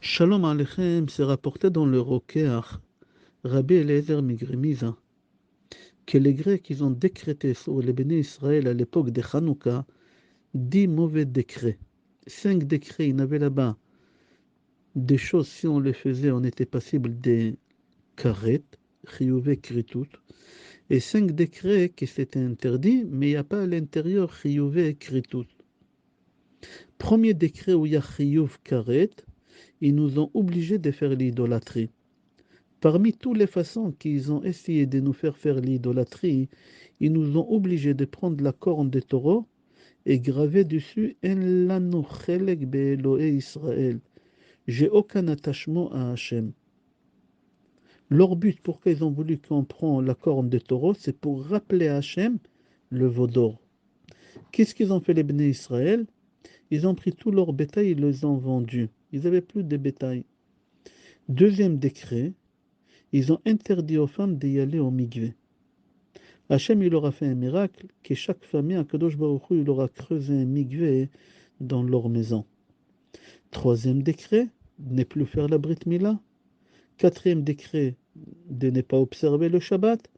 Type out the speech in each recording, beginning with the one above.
Shalom Aleichem, c'est rapporté dans le Rokeach, Rabbi Eliezer Migremiza, que les Grecs ils ont décrété sur les bénis Israël à l'époque de Hanouka 10 mauvais décrets. 5 décrets, il y en avait là-bas des choses, si on les faisait, on était passible des karet, chiyuvé kritout, et 5 décrets qui c'était interdit, mais il n'y a pas à l'intérieur chiyuvé kritout. Premier décret où il y a chiyuv karet, ils nous ont obligés de faire l'idolâtrie. Parmi toutes les façons qu'ils ont essayé de nous faire l'idolâtrie, ils nous ont obligés de prendre la corne des taureaux et graver dessus En lanu chelek be'Elohei Israël. J'ai aucun attachement à Hachem. Leur but, pourquoi ils ont voulu qu'on prenne la corne des taureaux, c'est pour rappeler à Hachem le veau d'or. Qu'est-ce qu'ils ont fait les bénis Israël? Ils ont pris tout leur bétail et ils les ont vendus. Ils n'avaient plus de bétail. Deuxième décret, ils ont interdit aux femmes d'y aller au mikvé. Hachem, il aura fait un miracle, que chaque famille, Akadosh Baruch Hu, il aura creusé un mikvé dans leur maison. Troisième décret, ne plus faire la Brit Mila. Quatrième décret, de ne pas observer le Shabbat.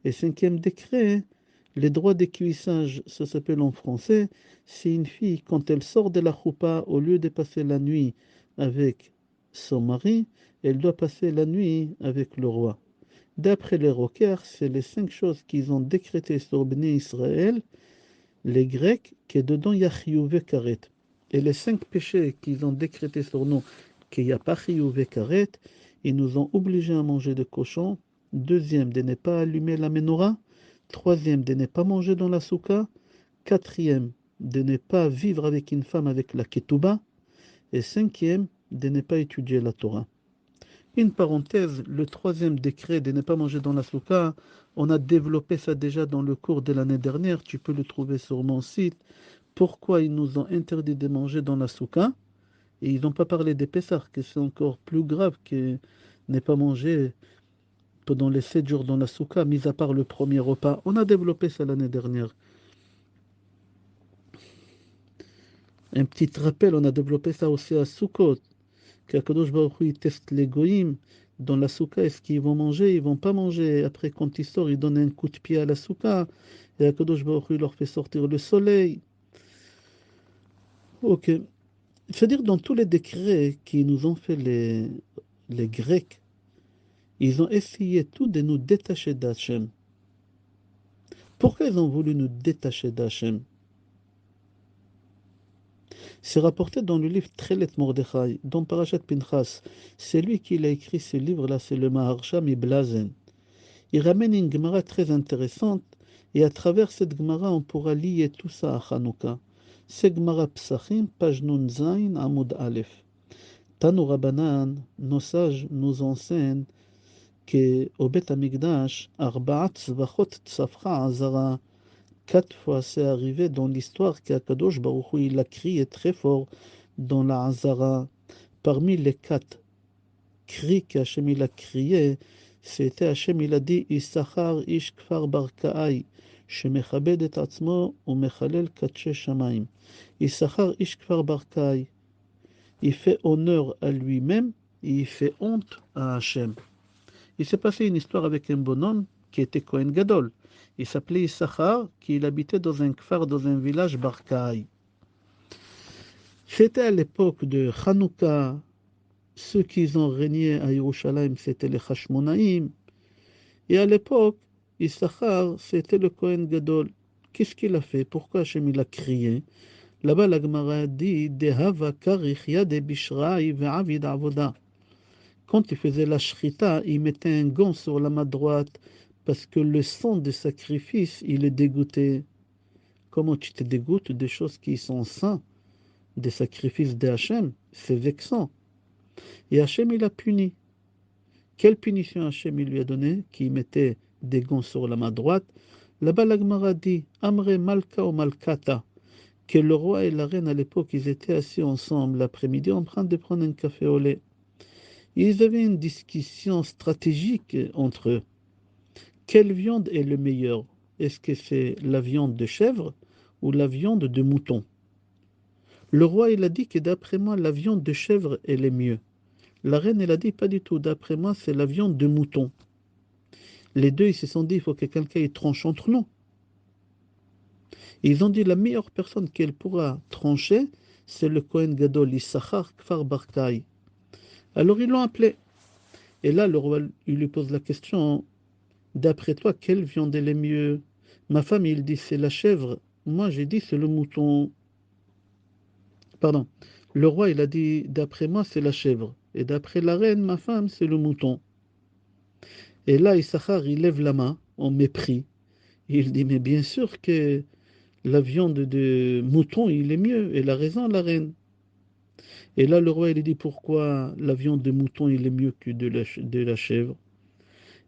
Et cinquième décret, les droits des cuissages, ça s'appelle en français, c'est une fille, quand elle sort de la choupa, au lieu de passer la nuit avec son mari, elle doit passer la nuit avec le roi. D'après les rockers, c'est les 5 choses qu'ils ont décrétées sur Bnei Israël, les Grecs, que dedans il y a chiyuvé karet. Et les 5 péchés qu'ils ont décrétés sur nous, qu'il n'y a pas chiyuvé karet, ils nous ont obligés à manger de cochon. Deuxième, de ne pas allumer la menorah. Troisième, de ne pas manger dans la souka. Quatrième, de ne pas vivre avec une femme avec la ketouba. Et cinquième, de ne pas étudier la Torah. Une parenthèse, le troisième décret de ne pas manger dans la souka, on a développé ça déjà dans le cours de l'année dernière, tu peux le trouver sur mon site. Pourquoi ils nous ont interdit de manger dans la souka? Et ils n'ont pas parlé des Pessah, que c'est encore plus grave que ne pas manger pendant les 7 jours dans la souka, mis à part le premier repas. On a développé ça l'année dernière. Un petit rappel, on a développé ça aussi à Sukkot. Qu'Akadosh Baruch Hu, il teste les goïms dans la souka, est-ce qu'ils vont manger, ils vont pas manger. Après, quand ils sortent, ils donnent un coup de pied à la souka, et Akadosh Baruch Hu, il leur fait sortir le soleil. Ok. C'est-à-dire, dans tous les décrets qui nous ont fait les Grecs, ils ont essayé tout de nous détacher d'Hachem. Pourquoi ils ont voulu nous détacher d'Hachem? C'est rapporté dans le livre Trelet Mordechai, dans Parashat Pinchas. C'est lui qui a écrit ce livre-là, c'est le Maharsha Miblazen. Il ramène une Gemara très intéressante, et à travers cette Gemara, on pourra lier tout ça à Hanouka. C'est Gemara Psachim, page Nun Zain, Amud Aleph. Tanu Rabbanan, nos sages nous enseignent qu'au Bet Amigdash, Arba'at Tzvachot Tzafra Azara, 4 fois c'est arrivé dans l'histoire qu'Akadosh Baruch Hu, il a crié très fort dans la Azara. Parmi les 4 cri qu'Hachem il a crié, c'était Hachem il a dit Issachar ish kfar barkaï, shemechabed et atzmo ou mechalel katshe shamaim. Issachar ish kfar barkaï, il fait honneur à lui-même et il fait honte à Hachem. Il s'est passé une histoire avec un bonhomme qui était Kohen Gadol. Il s'appelait Issachar, qui habitait dans un kfar, dans un village barkaï. C'était à l'époque de Hanouka. Ceux qui ont régné à Yerushalayim, c'était les Hashmonaïm. Et à l'époque, Issachar, c'était le Kohen Gadol. Qu'est-ce qu'il a fait? Pourquoi Hachem il a crié? Là-bas, la Gemara dit Dehava karich yade bishraï ve'avid avoda. Quand il faisait la shrita, il mettait un gant sur la main droite parce que le sang de sacrifice, il est dégoûté. Comment tu te dégoûtes des choses qui sont saintes, des sacrifices de Hachem? C'est vexant. Et Hachem, il a puni. Quelle punition Hachem il lui a donné? Qui mettait des gants sur la main droite. Là-bas, la Gemara dit Amre Malka ou Malkata, que le roi et la reine à l'époque, ils étaient assis ensemble l'après-midi en train de prendre un café au lait. Ils avaient une discussion stratégique entre eux. Quelle viande est le meilleur? Est-ce que c'est la viande de chèvre ou la viande de mouton? Le roi, il a dit que d'après moi, la viande de chèvre, elle est mieux. La reine, elle a dit, pas du tout. D'après moi, c'est la viande de mouton. Les deux, ils se sont dit, il faut que quelqu'un y tranche entre nous. Et ils ont dit, la meilleure personne qu'elle pourra trancher, c'est le Kohen Gadol, Issachar Kfar Barkai. Alors ils l'ont appelé. Et là, le roi, il lui pose la question, d'après toi, quelle viande est le mieux? Ma femme, il dit, c'est la chèvre. Moi, j'ai dit, c'est le mouton. Pardon. Le roi, il a dit, d'après moi, c'est la chèvre. Et d'après la reine, ma femme, c'est le mouton. Et là, Issachar, il lève la main en mépris. Il dit, mais bien sûr que la viande de mouton, il est mieux. Elle a raison, la reine. Et là, le roi, il dit, pourquoi la viande de mouton, il est mieux que de la chèvre?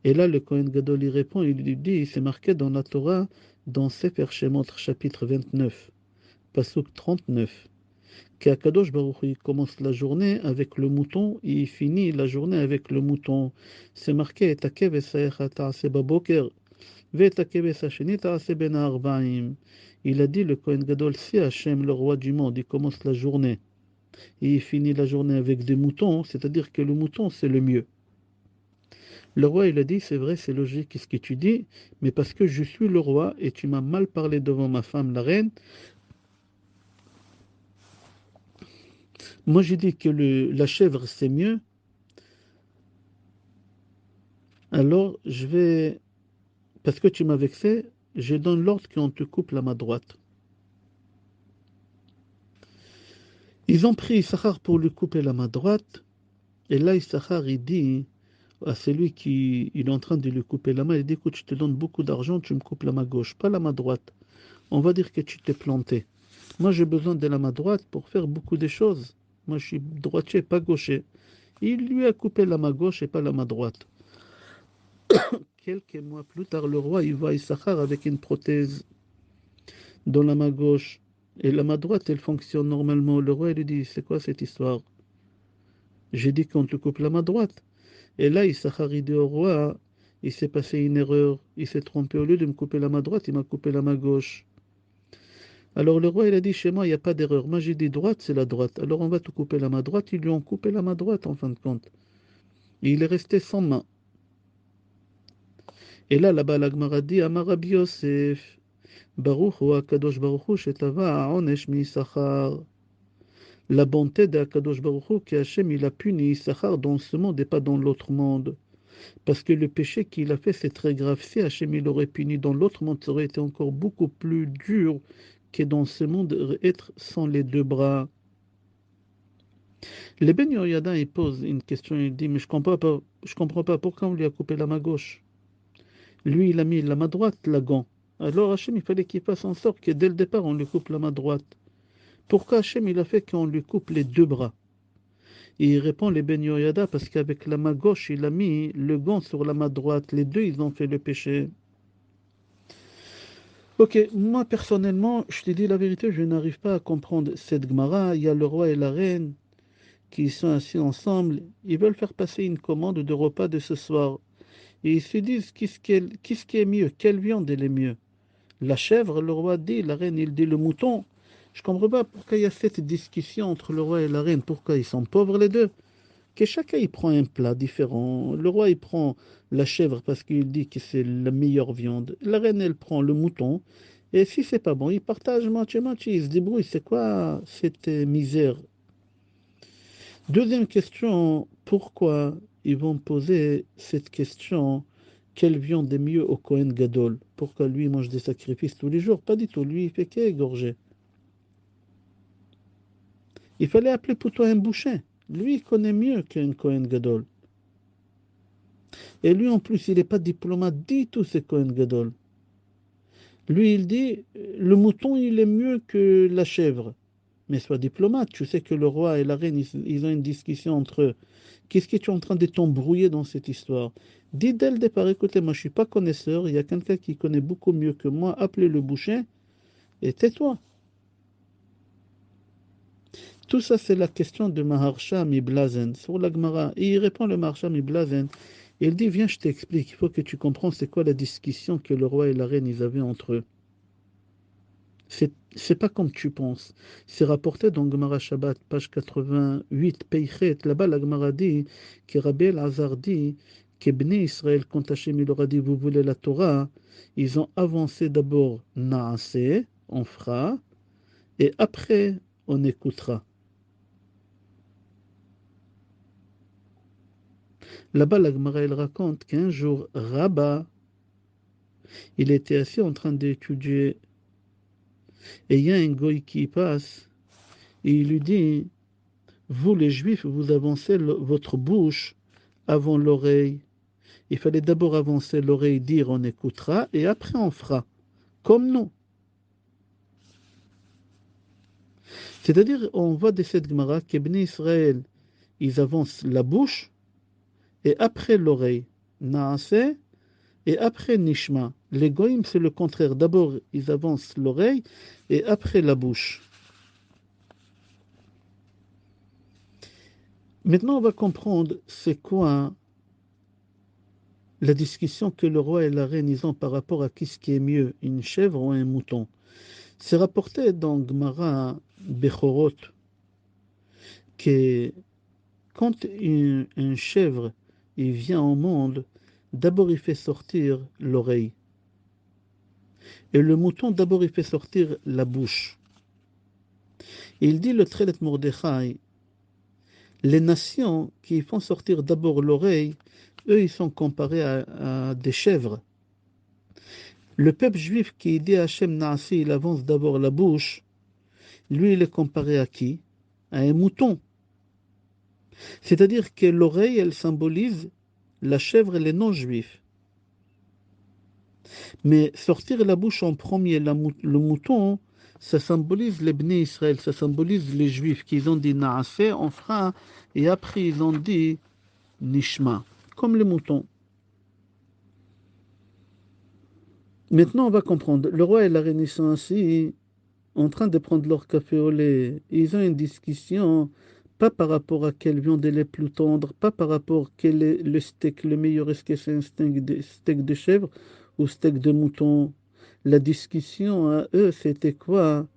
Et là, le Kohen Gadol, il répond, il lui dit, c'est marqué dans la Torah, dans Sefer Shemot, chapitre 29, pasuk 39. Qu'Akadosh Baruch Hu, il commence la journée avec le mouton et il finit la journée avec le mouton. C'est marqué et hakeves haecha ta'aseh baboker ve'et hakeves hasheni ta'aseh ben ha'arbaim. Il a dit le Kohen Gadol, si Hachem, le roi du monde, il commence la journée et il finit la journée avec des moutons, c'est-à-dire que le mouton c'est le mieux. Le roi il a dit, c'est vrai, c'est logique ce que tu dis, mais parce que je suis le roi et tu m'as mal parlé devant ma femme la reine, moi j'ai dit que la chèvre c'est mieux. Alors, parce que tu m'as vexé, je donne l'ordre qu'on te coupe la main droite. Ils ont pris Issachar pour lui couper la main droite, et là, Issachar, il dit à celui qui il est en train de lui couper la main, il dit, écoute, je te donne beaucoup d'argent, tu me coupes la main gauche, pas la main droite. On va dire que tu t'es planté. Moi, j'ai besoin de la main droite pour faire beaucoup de choses. Moi, je suis droitier, pas gaucher. Il lui a coupé la main gauche et pas la main droite. Quelques mois plus tard, le roi, il voit Issachar avec une prothèse dans la main gauche. Et la main droite, elle fonctionne normalement. Le roi, il lui dit, c'est quoi cette histoire? J'ai dit qu'on te coupe la main droite. Et là, Issachar dit au roi, il s'est passé une erreur. Il s'est trompé. Au lieu de me couper la main droite, il m'a coupé la main gauche. Alors le roi, il a dit, chez moi, il n'y a pas d'erreur. Moi, j'ai dit droite, c'est la droite. Alors on va te couper la main droite. Ils lui ont coupé la main droite, en fin de compte. Et il est resté sans main. Et là, là-bas, la Gemara dit, Amar Rabbi Yosef, Baruch hu Akadosh Baruch hu shetava ha'onesh mi Issachar. La bonté d'Akadosh Baruch Hu, qu'Hachem il a puni Issachar dans ce monde et pas dans l'autre monde. Parce que le péché qu'il a fait, c'est très grave. Si Hachem il aurait puni dans l'autre monde, ça aurait été encore beaucoup plus dur que dans ce monde, être sans les deux bras. Le Ben Yoyada, il pose une question, il dit, mais je comprends pas pourquoi on lui a coupé la main gauche. Lui, il a mis la main droite, la gant. Alors Hachem, il fallait qu'il fasse en sorte que dès le départ, on lui coupe la main droite. Pourquoi Hachem, il a fait qu'on lui coupe les deux bras? Et il répond les Ben Yoyada parce qu'avec la main gauche, il a mis le gant sur la main droite. Les deux, ils ont fait le péché. Ok, moi personnellement, je te dis la vérité, je n'arrive pas à comprendre cette Gemara. Il y a le roi et la reine qui sont assis ensemble. Ils veulent faire passer une commande de repas de ce soir. Et ils se disent qu'est-ce qui est mieux, quelle viande est le mieux. La chèvre, le roi dit, la reine, il dit le mouton. Je ne comprends pas pourquoi il y a cette discussion entre le roi et la reine. Pourquoi ils sont pauvres les deux? Que chacun il prend un plat différent. Le roi il prend la chèvre parce qu'il dit que c'est la meilleure viande. La reine elle prend le mouton. Et si c'est pas bon, ils partagent moitié-moitié. Ils se débrouillent. C'est quoi cette misère? Deuxième question, pourquoi ils vont poser cette question? Quelle viande est mieux au Kohen Gadol? Pourquoi lui il mange des sacrifices tous les jours? Pas du tout. Lui il fait qu'égorger. Il fallait appeler plutôt un boucher. Lui il connaît mieux qu'un Kohen Gadol. Et lui, en plus, il n'est pas diplomate du tout, c'est Cohen Gadol. Lui, il dit, le mouton, il est mieux que la chèvre. Mais sois diplomate, tu sais que le roi et la reine, ils ont une discussion entre eux. Qu'est-ce que tu es en train de t'embrouiller dans cette histoire? Dis dès le départ, écoutez, moi, je ne suis pas connaisseur, il y a quelqu'un qui connaît beaucoup mieux que moi, appelez le boucher et tais-toi. Tout ça, c'est la question de Maharsha Miblazen sur la Gemara. Et il répond le Maharsha Miblazen. Il dit, viens, je t'explique. Il faut que tu comprennes c'est quoi la discussion que le roi et la reine ils avaient entre eux. C'est pas comme tu penses. C'est rapporté dans Gemara Shabbat, page 88, Peichet. Là-bas, la Gemara dit que Rabbi El-Azar dit que Bnei Israël, quand Hachem il leur a dit vous voulez la Torah, ils ont avancé d'abord Naaseh, on fera, et après on écoutera. Là-bas, la Gemara elle raconte qu'un jour, Rabba, il était assis en train d'étudier, et il y a un goy qui passe, et il lui dit vous les Juifs, vous avancez votre bouche avant l'oreille. Il fallait d'abord avancer l'oreille, dire on écoutera, et après on fera, comme nous. C'est-à-dire, on voit de cette Gemara qu'Ibn Israël, ils avancent la bouche, et après l'oreille, Naaseh, et après Nishma. Les Goïms, c'est le contraire. D'abord, ils avancent l'oreille, et après la bouche. Maintenant, on va comprendre c'est quoi la discussion que le roi et la reine ils ont par rapport à qui ce qui est mieux, une chèvre ou un mouton. C'est rapporté dans Gemara Bechorot que quand une chèvre il vient au monde, d'abord il fait sortir l'oreille. Et le mouton, d'abord il fait sortir la bouche. Et il dit le Trélet Mordechai, les nations qui font sortir d'abord l'oreille, eux ils sont comparés à des chèvres. Le peuple juif qui dit à Hachem Naasi, il avance d'abord la bouche, lui il est comparé à qui? À un mouton. C'est-à-dire que l'oreille, elle symbolise la chèvre et les non-juifs. Mais sortir la bouche en premier, le mouton, ça symbolise les Bnei Israël, ça symbolise les juifs qui ont dit Naaseh, on fera, et après ils ont dit Nishma, comme les moutons. Maintenant, on va comprendre. Le roi et la reine sont ainsi en train de prendre leur café au lait. Ils ont une discussion, pas par rapport à quelle viande elle est plus tendre, pas par rapport à quel est le steak le meilleur, est-ce que c'est un steak de chèvre ou steak de mouton. La discussion à eux, c'était quoi?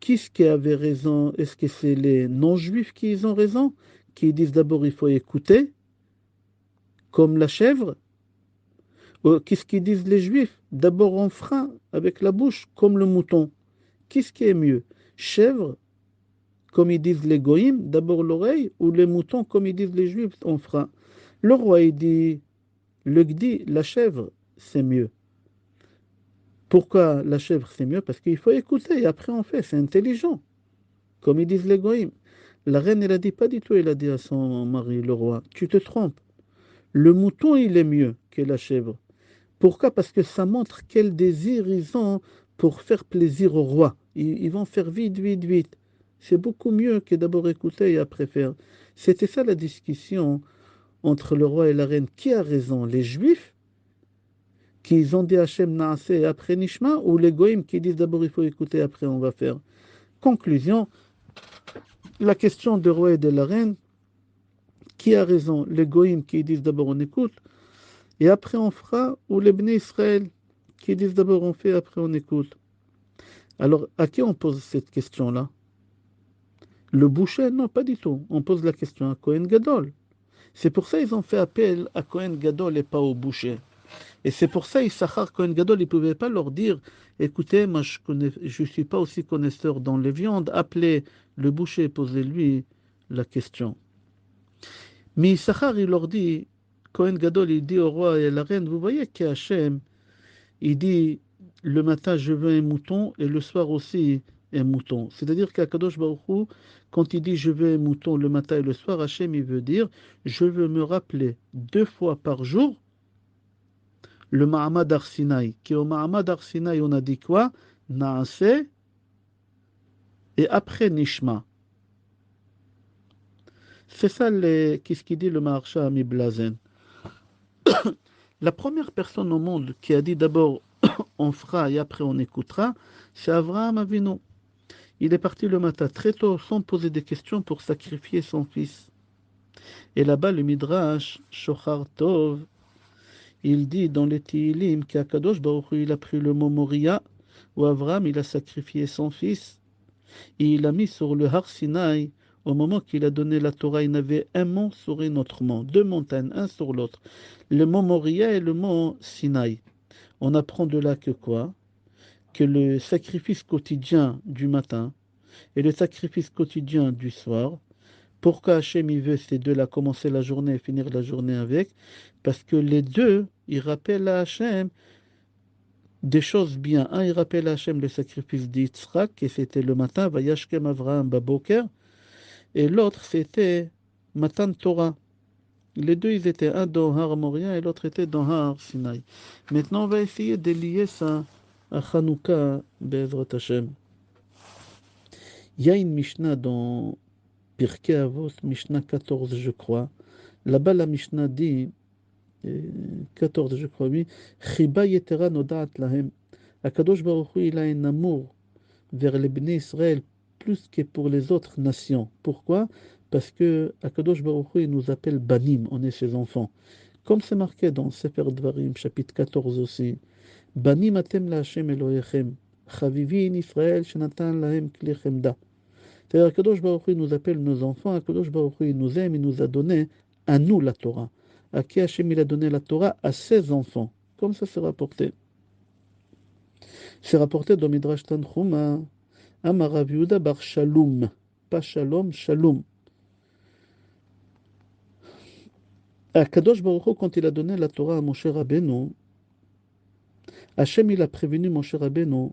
Qui ce qui avait raison? Est-ce que c'est les non-juifs qui ont raison? Qui disent d'abord il faut écouter, comme la chèvre? Ou qu'est-ce qu'ils disent les juifs? D'abord on fera avec la bouche, comme le mouton. Qu'est-ce qui est mieux? Chèvre, comme ils disent les goïms, d'abord l'oreille, ou les moutons, comme ils disent les juifs, on fera. Le roi, il dit, le gdi, la chèvre, c'est mieux. Pourquoi la chèvre, c'est mieux? Parce qu'il faut écouter, et après on fait, c'est intelligent, comme ils disent les goïms. La reine, elle a dit pas du tout, elle a dit à son mari, le roi, tu te trompes. Le mouton, il est mieux que la chèvre. Pourquoi? Parce que ça montre quel désir ils ont pour faire plaisir au roi. Ils vont faire vite, vite, vite. C'est beaucoup mieux que d'abord écouter et après faire. C'était ça la discussion entre le roi et la reine. Qui a raison? Les Juifs qui ont dit Hachem Naaseh et après Nishma, ou les Goïms qui disent d'abord il faut écouter après on va faire. Conclusion, la question du roi et de la reine, qui a raison? Les Goïms qui disent d'abord on écoute et après on fera, ou les Bnei Israël qui disent d'abord on fait après on écoute. Alors, à qui on pose cette question-là? Le boucher? Non, pas du tout. On pose la question à Cohen Gadol. C'est pour ça qu'ils ont fait appel à Cohen Gadol et pas au boucher. Et c'est pour ça Issachar Cohen Gadol, il ne pouvait pas leur dire, écoutez, moi je ne suis pas aussi connaisseur dans les viandes, appelez le boucher et posez-lui la question. Mais Issachar, il leur dit, Cohen Gadol, il dit au roi et à la reine, vous voyez qu'Hachem, il dit le matin je veux un mouton et le soir aussi un mouton. C'est-à-dire qu'Akadosh Baruch Hu, quand il dit je veux un mouton le matin et le soir, Hachem il veut dire je veux me rappeler 2 fois par jour le Ma'amad Arsinaï. Qui au Ma'amad Arsinaï on a dit quoi? Naaseh et après Nishma. C'est ça qu'est-ce qu'il dit le Maharsha Ami Blazen. La première personne au monde qui a dit d'abord on fera et après on écoutera, c'est Avraham Avinu. Il est parti le matin très tôt sans poser des questions pour sacrifier son fils. Et là-bas, le Midrash, Shochar Tov, il dit dans les Tehillim qu'Akadosh Baruch Hu, il a pris le mot Moria, où Abraham il a sacrifié son fils et il l'a mis sur le Har Sinaï. Au moment qu'il a donné la Torah, il n'avait un mont sur un autre mont, deux montagnes, un sur l'autre. Le mont Moria et le mont Sinaï. On apprend de là que quoi? Que le sacrifice quotidien du matin et le sacrifice quotidien du soir, pourquoi Hachem il veut ces deux-là commencer la journée et finir la journée avec? Parce que les deux, ils rappellent à Hachem des choses bien. Un, il rappelle à Hachem le sacrifice d'Yitzhak, et c'était le matin, Vayashkem Avraham Baboker, et l'autre, c'était Matan Torah. Les deux, ils étaient un dans Har Moria et l'autre était dans Har Sinaï. Maintenant, on va essayer de lier ça à Hanouka, Be'ezrat Hashem. Il y a une Mishnah dans Pirkei Avot, Mishnah 14, je crois. Là-bas, la Mishnah dit, 14, je crois, oui, Chiba Yetera Nodaat Lahem. Akadosh Baruch Hu, il a un amour vers les Bnei Israël plus que pour les autres nations. Pourquoi? Parce que Akadosh Baruch Hu, il nous appelle Banim, on est ses enfants. Comme c'est marqué dans Sefer Dvarim, chapitre 14 aussi. Banim atem la Hashem Elohechem. Chavivin Israël shenatan lahem kli chemda. C'est-à-dire Akadosh Baruch Hu, il nous appelle nos enfants. Akadosh Baruch Hu, il nous aime, il nous a donné à nous la Torah. À qui Hashem il a donné la Torah? À ses enfants. Comme ça c'est rapporté. C'est rapporté dans Midrash Tanchuma. Amar Rav Yehuda bar Shalom, pas Shalom, Shalom. À Kadosh Baruch Hu, quand il a donné la Torah à Moshe Rabbeinu, Hachem il a prévenu Moshe Rabbeinu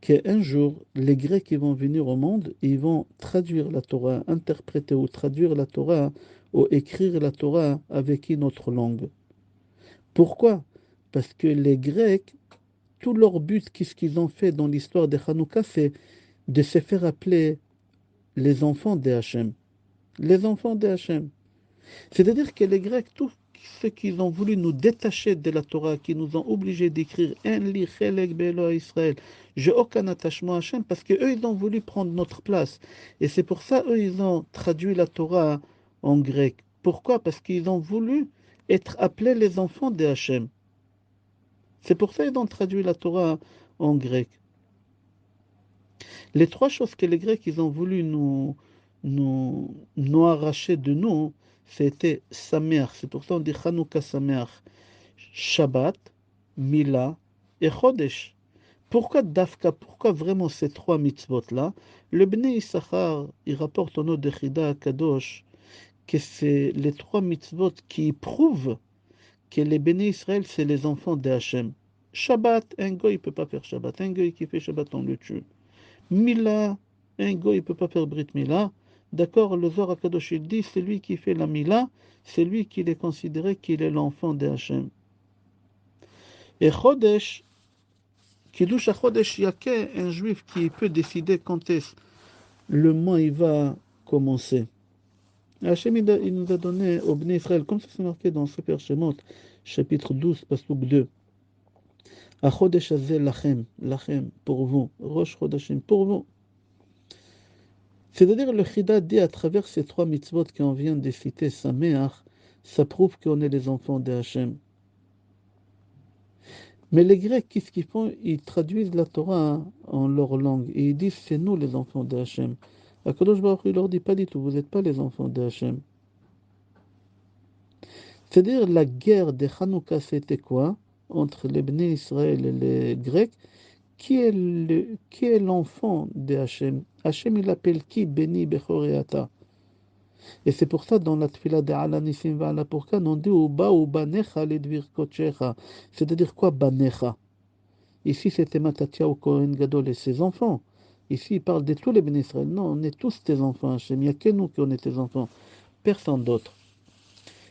qu'un jour, les Grecs ils vont venir au monde et ils vont traduire la Torah, interpréter ou traduire la Torah ou écrire la Torah avec une autre langue. Pourquoi? Parce que les Grecs, tout leur but, qu'est-ce qu'ils ont fait dans l'histoire de Hanouka, c'est de se faire appeler les enfants de Hachem. Les enfants de Hachem. C'est-à-dire que les Grecs, tous ceux qui ont voulu nous détacher de la Torah, qui nous ont obligés d'écrire un li chelek be'elo à Israël, j'ai aucun attachement à Hachem, parce qu'eux, ils ont voulu prendre notre place. Et c'est pour ça, eux, ils ont traduit la Torah en grec. Pourquoi? Parce qu'ils ont voulu être appelés les enfants de Hachem. C'est pour ça qu'ils ont traduit la Torah en grec. Les trois choses que les Grecs ils ont voulu nous arracher de nous, c'était Sameach. C'est pour ça qu'on dit Hanouka Sameach. Shabbat, Mila et Chodesh. Pourquoi Dafka? Pourquoi vraiment ces trois mitzvot-là? Le Bnei Issachar, il rapporte au nom de Chida Kadosh que c'est les trois mitzvot qui prouvent que les Bnei Israël, c'est les enfants de Hachem. Shabbat, un goy, il ne peut pas faire Shabbat. Un goy qui fait Shabbat, on le tue. Mila, un goy, il ne peut pas faire Brit Mila. D'accord, le Zohar HaKadosh, il dit, c'est lui qui fait la Mila, c'est lui qui est considéré qu'il est l'enfant de Hachem. Et Chodesh, Kiddush HaChodesh, il n'y a qu'un juif qui peut décider quand est-ce le mois il va commencer. Hachem, il nous a donné au Bnei Israël, comme ça c'est marqué dans Sefer Shemot, chapitre 12, pasuk 2. HaChodesh Hazeh lachem, lachem, pour vous. Rosh Chodashim, pour vous. C'est-à-dire, le Chida dit à travers ces trois mitzvot qu'on vient de citer, Sameach, ça prouve qu'on est les enfants de Hachem. Mais les Grecs, qu'est-ce qu'ils font? Ils traduisent la Torah en leur langue et ils disent c'est nous les enfants de Hachem. Akadosh Baruch Hu, il leur dit pas du tout, vous n'êtes pas les enfants de Hachem. C'est-à-dire la guerre de Hanouka, c'était quoi? Entre les Bnei Israël et les Grecs. Qui est l'enfant de Hachem? Hachem, il appelle qui? Béni Bechor et Ata. Et c'est pour ça, dans la tfila de Ala Nisim Va'ala Purkan, on dit Uba ou Banecha ledvir kochecha. C'est-à-dire quoi, Banecha? Ici, c'était Matatia ou Kohen Gadol et ses enfants. Ici, il parle de tous les bénis Israël. Non, on est tous tes enfants, Hachem. Il n'y a que nous qui on est tes enfants. Personne d'autre.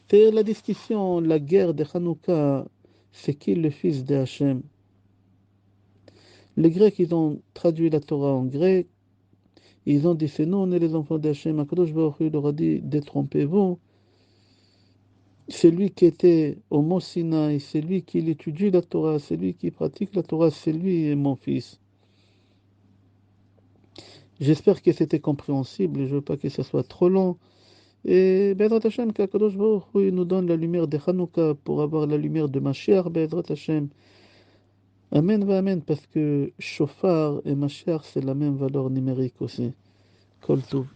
C'est la discussion, la guerre de Hanouka, c'est qui le fils de Hachem? Les Grecs, ils ont traduit la Torah en grec. Ils ont dit, c'est nous, on est les enfants d'Hachem. Akadosh Baruch Hu leur a dit, détrompez-vous. C'est lui qui était au Mont Sinaï, c'est lui qui étudie la Torah, c'est lui qui pratique la Torah, c'est lui et mon fils. J'espère que c'était compréhensible, je ne veux pas que ce soit trop long. Et Be'ezrat Hashem, qu'Akadosh Baruch Hu nous donne la lumière de Hanouka pour avoir la lumière de Mashiach, Be'ezrat Hashem. Amen va amen, parce que chauffard et Mashiach, c'est la même valeur numérique aussi. Kol Tov.